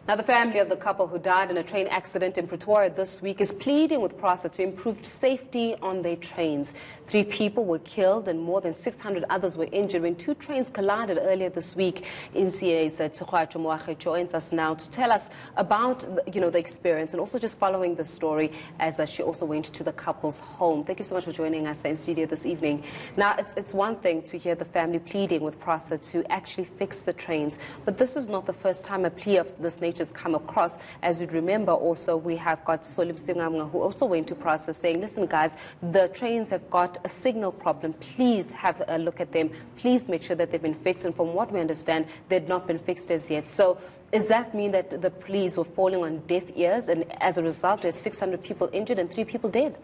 Now, the family of the couple who died in a train accident in Pretoria this week is pleading with Prasa to improve safety on their trains. 3 people were killed and more than 600 others were injured when 2 trains collided earlier this week. NCA's Tshogwacho Moage joins us now to tell us about the experience and also just following the story as she also went to the couple's home. Thank you so much for joining us in studio this evening. Now, it's one thing to hear the family pleading with Prasa to actually fix the trains, but this is not the first time a plea of this nature has come across. As you'd remember, also we have got Solim Singamga, who also went to Prasa saying, listen guys, the trains have got a signal problem, please have a look at them, please make sure that they've been fixed, and from what we understand, they've not been fixed as yet. So does that mean that the pleas were falling on deaf ears, and as a result, there's 600 people injured and 3 people dead?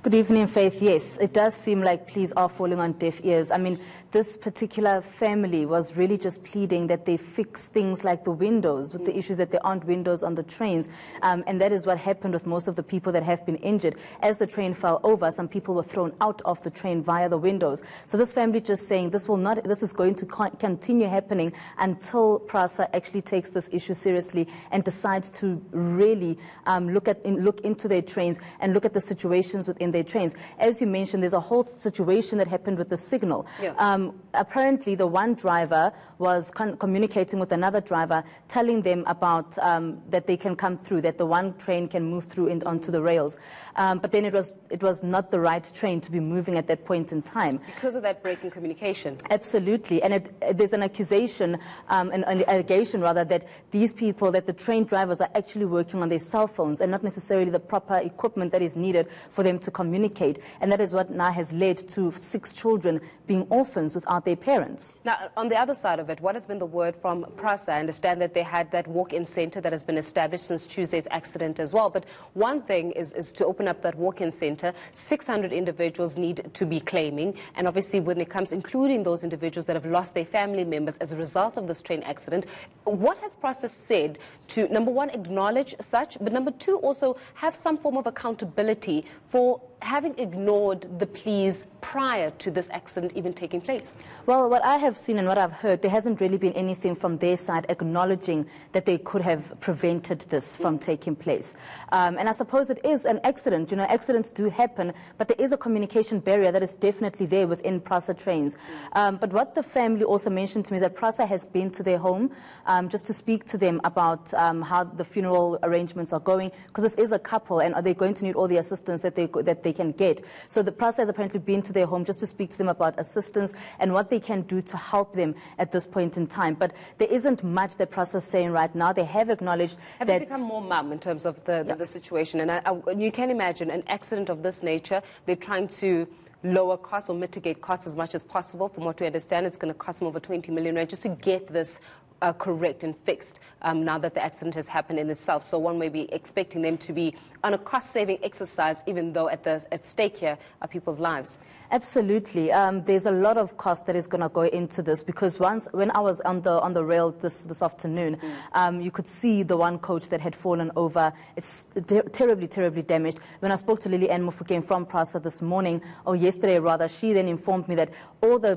Good evening, Faith. Yes, it does seem like pleas are falling on deaf ears. I mean, this particular family was really just pleading that they fix things like the windows, with the issues that there aren't windows on the trains. And that is what happened with most of the people that have been injured. As the train fell over, some people were thrown out of the train via the windows. So this family just saying this is going to continue happening until Prasa actually takes this issue seriously and decides to really look into their trains and look at the situations within their trains. As you mentioned, there's a whole situation that happened with the signal. Yeah. Apparently, the one driver was communicating with another driver, telling them about that they can come through, that the one train can move through onto the rails. But then it was not the right train to be moving at that point in time. Because of that break in communication? Absolutely. And there's an accusation, an allegation rather, that these people, that the train drivers are actually working on their cell phones and not necessarily the proper equipment that is needed for them to communicate. And that is what now has led to 6 children being orphans without their parents. Now, on the other side of it, what has been the word from Prasa? I understand that they had that walk-in center that has been established since Tuesday's accident as well. But one thing is to open up that walk-in center. 600 individuals need to be claiming. And obviously, when it comes, including those individuals that have lost their family members as a result of this train accident, what has Prasa said to, number one, acknowledge such, but number 2, also have some form of accountability for having ignored the pleas prior to this accident even taking place? Well, what I have seen and what I've heard, there hasn't really been anything from their side acknowledging that they could have prevented this from taking place. And I suppose it is an accident. You know, accidents do happen, but there is a communication barrier that is definitely there within Prasa trains. But what the family also mentioned to me is that Prasa has been to their home just to speak to them about how the funeral arrangements are going, because this is a couple and are they going to need all the assistance that they can get. So the Prasa has apparently been to their home just to speak to them about assistance and what they can do to help them at this point in time. But there isn't much that Prasa is saying right now. They have acknowledged that... Have they become more mum in terms of the situation? And you can imagine an accident of this nature, they're trying to lower costs or mitigate costs as much as possible. From what we understand, it's going to cost them over 20 million rand just to get this correct and fixed now that the accident has happened in itself. So one may be expecting them to be on a cost-saving exercise, even though at stake here are people's lives. Absolutely. There's a lot of cost that is going to go into this, because when I was on the rail this afternoon, you could see the one coach that had fallen over. It's terribly, terribly damaged. When I spoke to Lily Ann Mufukeng from Prasa this morning, or yesterday rather, she then informed me that all the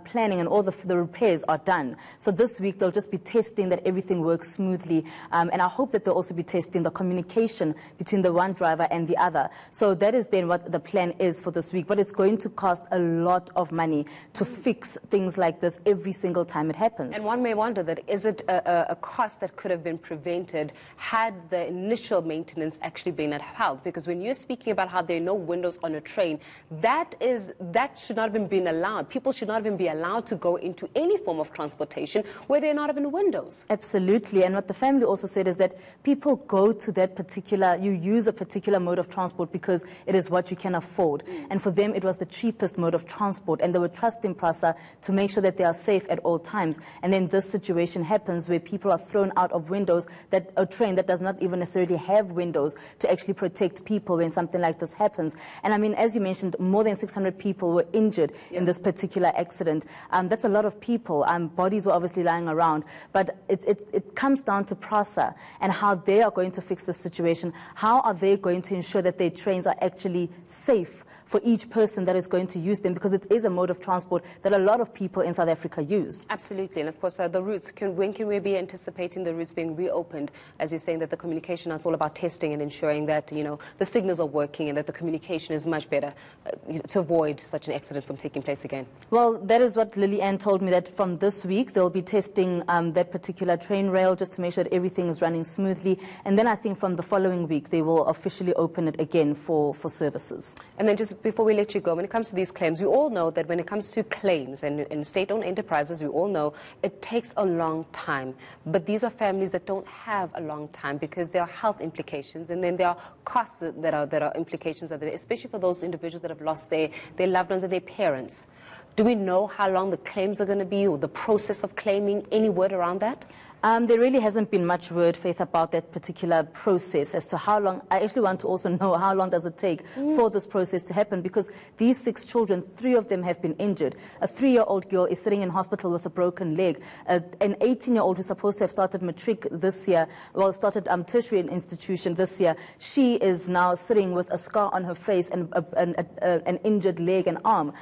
planning and all the repairs are done. So this week they'll just be testing that everything works smoothly, and I hope that they'll also be testing the communication between the one driver and the other. So that is then what the plan is for this week, but it's going to cost a lot of money to fix things like this every single time it happens. And one may wonder that is it a cost that could have been prevented had the initial maintenance actually been upheld? Because when you're speaking about how there are no windows on a train, that should not have even been allowed. People should not even be allowed to go into any form of transportation where there are not even windows. Absolutely. And what the family also said is that people go to that particular, you use a particular mode of transport because it is what you can afford. And for them, it was the cheapest mode of transport, and they were trusting Prasa to make sure that they are safe at all times. And then this situation happens where people are thrown out of windows, that a train that does not even necessarily have windows to actually protect people when something like this happens. And I mean, as you mentioned, more than 600 people were injured in this particular accident. That's a lot of people. Bodies were obviously lying around. But it comes down to Prasa and how they are going to fix the situation. How are they going to ensure that their trains are actually safe for each person that is going to use them, because it is a mode of transport that a lot of people in South Africa use. Absolutely, and of course the routes, when can we be anticipating the routes being reopened, as you're saying that the communication is all about testing and ensuring that, you know, the signals are working and that the communication is much better to avoid such an accident from taking place again? Well, that is what Lily Ann told me, that from this week they'll be testing that particular train rail just to make sure that everything is running smoothly, and then I think from the following week they will officially open it again for services. And then just before we let you go, when it comes to these claims, we all know that when it comes to claims and state-owned enterprises, we all know it takes a long time. But these are families that don't have a long time because there are health implications, and then there are costs that are implications of it, especially for those individuals that have lost their loved ones and their parents. Do we know how long the claims are going to be, or the process of claiming? Any word around that? There really hasn't been much word, Faith, about that particular process as to how long. I actually want to also know how long does it take for this process to happen, because these 6 children, 3 of them have been injured. A 3-year-old girl is sitting in hospital with a broken leg. An 18-year-old who's supposed to have started matric this year, started tertiary institution this year, she is now sitting with a scar on her face and an injured leg and arm.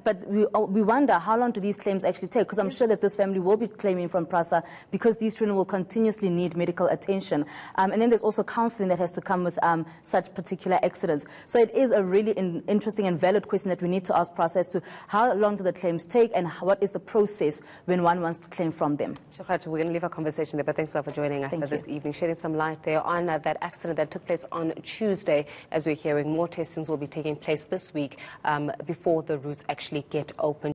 But we wonder, how long do these claims actually take? Because I'm sure that this family will be claiming from Prasa, because these children will continuously need medical attention. And then there's also counseling that has to come with such particular accidents. So it is a really interesting and valid question that we need to ask Prasa as to how long do the claims take and what is the process when one wants to claim from them. Shukrat, we're going to leave our conversation there, but thanks a lot for joining us this evening, shedding some light there on that accident that took place on Tuesday. As we're hearing, more testings will be taking place this week before the routes actually get open.